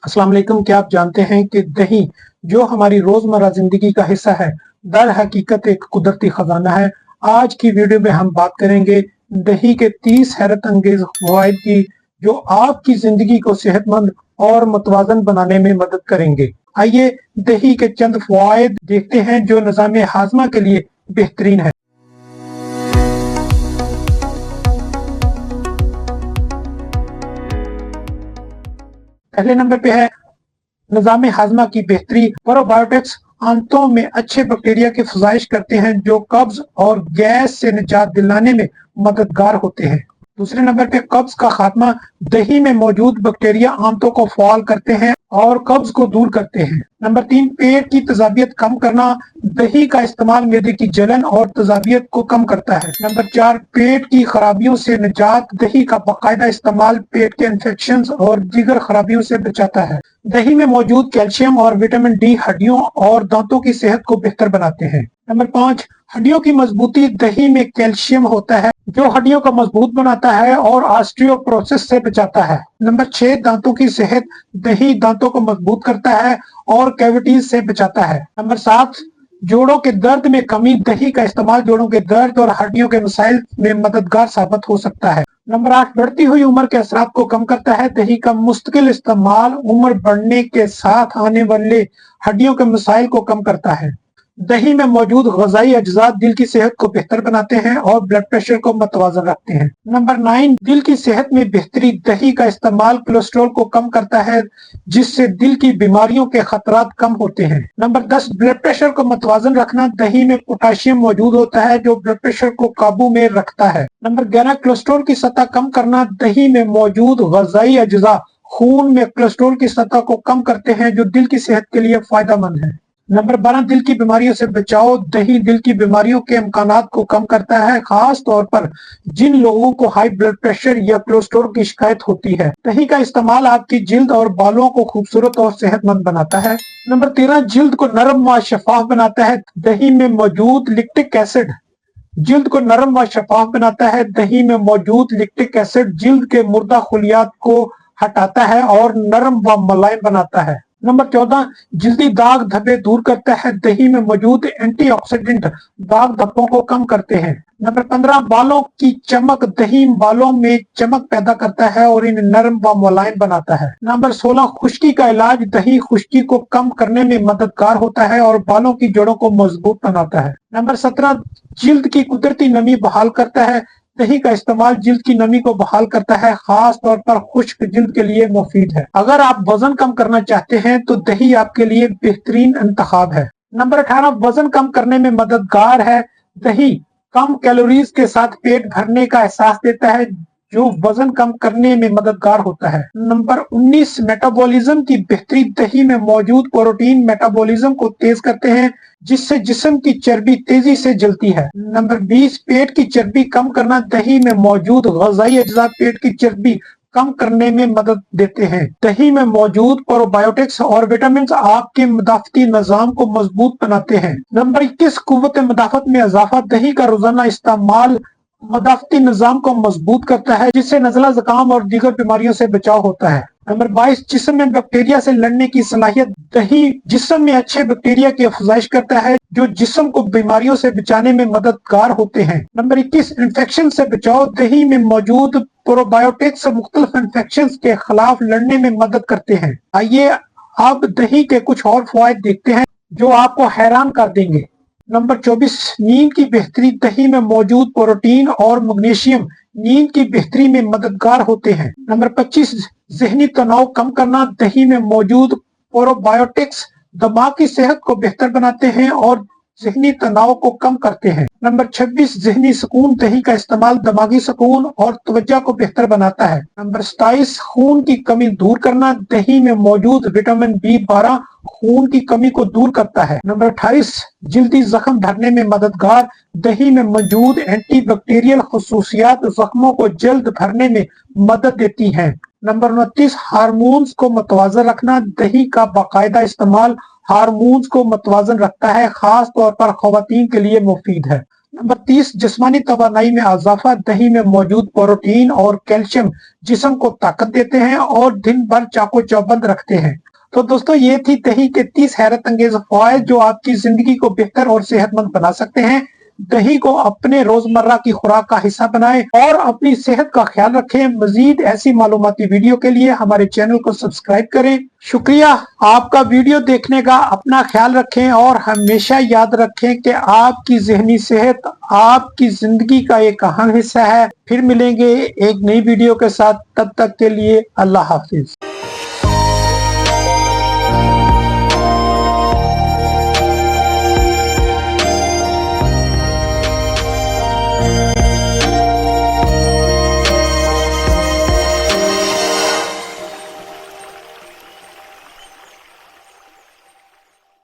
अस्सलाम वालेकुम। क्या आप जानते हैं कि दही जो हमारी रोजमर्रा जिंदगी का हिस्सा है, दर हकीकत एक कुदरती खजाना है। आज की वीडियो में हम बात करेंगे दही के 30 हैरत अंगेज फवाइद की, जो आपकी जिंदगी को सेहतमंद और मुतवाजन बनाने में मदद करेंगे। आइए दही के चंद फवाइद देखते हैं जो निजाम हाजमा के लिए बेहतरीन है। पहले नंबर पे है निजाम हाजमा की बेहतरी। प्रोबायोटिक्स आंतों में अच्छे बैक्टीरिया की फजाइश करते हैं जो कब्ज और गैस से निजात दिलाने में मददगार होते हैं। दूसरे नंबर पे कब्ज का खात्मा। दही में मौजूद बैक्टीरिया आंतों को फाल करते हैं और कब्ज को दूर करते हैं। नंबर 3, पेट की तेजाबियत कम करना। दही का इस्तेमाल मैदे की जलन और तेजाबियत को कम करता है। नंबर 4, पेट की खराबियों से निजात। दही का बाकायदा इस्तेमाल पेट के इन्फेक्शन और दीगर खराबियों से बचाता है। दही में मौजूद कैल्शियम और विटामिन डी हड्डियों और दांतों की सेहत को बेहतर बनाते हैं। नंबर 5, हड्डियों की मजबूती। दही में कैल्शियम होता है जो हड्डियों को मजबूत बनाता है और ऑस्टियोपोरोसिस से बचाता है। नंबर 6, दांतों की सेहत। दही दांतों को मजबूत करता है और कैविटीज से बचाता है। नंबर 7, जोड़ों के दर्द में कमी। दही का इस्तेमाल जोड़ों के दर्द और हड्डियों के मसाइल में मददगार साबित हो सकता है। नंबर 8, बढ़ती हुई उम्र के असरात को कम करता है। दही का मुस्तकिल इस्तेमाल उम्र बढ़ने के साथ आने वाले हड्डियों के मसाइल को कम करता है। दही में मौजूद ग़िज़ाई अज्जा दिल की सेहत को बेहतर बनाते हैं और ब्लड प्रेशर को मुतवाज़न रखते हैं। नंबर 9, दिल की सेहत में बेहतरी। दही का इस्तेमाल कोलेस्ट्रॉल को कम करता है जिससे दिल की बीमारियों के खतरात कम होते हैं। नंबर 10, ब्लड प्रेशर को मुतवाज़न रखना। दही में पोटाशियम मौजूद होता है जो ब्लड प्रेशर को काबू में रखता है। नंबर 11, कोलेस्ट्रॉल की सतह कम करना। दही में मौजूद ग़िज़ाई अज्जा खून में कोलेस्ट्रॉल की सतह को कम करते हैं जो दिल की सेहत के लिए फायदेमंद है। नंबर 12, दिल की बीमारियों से बचाओ। दही दिल की बीमारियों के इम्कानात को कम करता है, खास तौर पर जिन लोगों को हाई ब्लड प्रेशर या कोलेस्ट्रॉल की शिकायत होती है। दही का इस्तेमाल आपकी जिल्द और बालों को खूबसूरत और सेहतमंद बनाता है। नंबर 13, जिल्द को नरम व शफाफ बनाता है। दही में मौजूद लैक्टिक एसिड जिल्द को नरम व शफाफ बनाता है। दही में मौजूद लैक्टिक एसिड जिल्द के मुर्दा खुलियात को हटाता है और नरम व मुलायम बनाता है। नंबर 14, जिल्दी दाग धब्बे दूर करता है। दही में मौजूद एंटीऑक्सीडेंट दाग धब्बों को कम करते हैं। नंबर 15, बालों की चमक। दही बालों में चमक पैदा करता है और इन्हें नरम व मुलायम बनाता है। नंबर 16, खुश्की का इलाज। दही खुश्की को कम करने में मददगार होता है और बालों की जड़ों को मजबूत बनाता है। नंबर 17, जिल्द की कुदरती नमी बहाल करता है। दही का इस्तेमाल जिल्द की नमी को बहाल करता है, खास तौर पर खुश्क जिल्द के लिए मुफीद है। अगर आप वजन कम करना चाहते हैं तो दही आपके लिए बेहतरीन इंतखाब है। नंबर 18, वजन कम करने में मददगार है। दही कम कैलोरीज के साथ पेट भरने का एहसास देता है जो वजन कम करने में मददगार होता है। नंबर 19, मेटाबॉलिज्म की बेहतरी। दही में मौजूद प्रोटीन मेटाबॉलिज्म को तेज करते हैं जिससे जिस्म की चर्बी तेजी से जलती है। नंबर 20, पेट की चर्बी कम करना। दही में मौजूद ग़िज़ाई अज्जा पेट की चर्बी कम करने में मदद देते हैं। दही में मौजूद प्रोबायोटिक्स और विटामिन आपके मदाफ़ती निज़ाम को मजबूत बनाते हैं। नंबर 21, कुव्वत मदाफ़त में इजाफा। दही का रोजाना इस्तेमाल मदाफ़ती निज़ाम को मजबूत करता है जिससे नज़ला, ज़ुकाम और दीगर बीमारियों से बचाव होता है। नंबर 22, जिस्म में बैक्टीरिया से लड़ने की सलाहियत। दही जिस्म में अच्छे बैक्टीरिया की अफजाइश करता है जो जिस्म को बीमारियों से बचाने में मददगार होते हैं। नंबर 21, इन्फेक्शन से बचाव। दही में मौजूद प्रोबायोटिक्स मुख्तलिफ इन्फेक्शन के खिलाफ लड़ने में मदद करते हैं। आइए अब दही के कुछ और फवाइद देखते हैं जो आपको हैरान कर देंगे। नंबर 24, नींद की बेहतरी। दही में मौजूद प्रोटीन और मैग्नीशियम नींद की बेहतरी में मददगार होते हैं। नंबर 25, ज़हनी तनाव कम करना। दही में मौजूद प्रोबायोटिक्स दिमाग की सेहत को बेहतर बनाते हैं और ज़हनी तनाव को कम करते हैं। नंबर 26, ज़हनी सुकून। दही का इस्तेमाल दिमागी सुकून और तवज्जो को बेहतर बनाता है। नंबर 27, खून की कमी दूर करना। दही में मौजूद विटामिन B12 खून की कमी को दूर करता है। नंबर 28, जल्दी जख्म भरने में मददगार। दही में मौजूद एंटी बैक्टीरियल खसूसियात जख्मों को जल्द भरने में मदद देती हैं। नंबर 29, हार्मोन्स को मुतवाज़न रखना। दही का बाकायदा इस्तेमाल हार्मोन्स को मुतवाज़न रखता है, खास तौर पर ख़वातीन के लिए मुफीद है। नंबर 30, जिस्मानी तवानाई में इजाफा। दही में मौजूद प्रोटीन और कैल्शियम जिस्म को ताकत देते हैं और दिन भर चाको चौबंद रखते हैं। तो दोस्तों ये थी दही के 30 हैरत अंगेज फवायद जो आपकी जिंदगी को बेहतर और सेहतमंद बना सकते हैं। दही को अपने रोजमर्रा की खुराक का हिस्सा बनाएं और अपनी सेहत का ख्याल रखें। मजीद ऐसी मालूमाती वीडियो के लिए हमारे चैनल को सब्सक्राइब करें। शुक्रिया आपका वीडियो देखने का। अपना ख्याल रखें और हमेशा याद रखें कि आपकी ज़हनी सेहत आपकी जिंदगी का एक अहम हिस्सा है। फिर मिलेंगे एक नई वीडियो के साथ, तब तक के लिए अल्लाह हाफिज।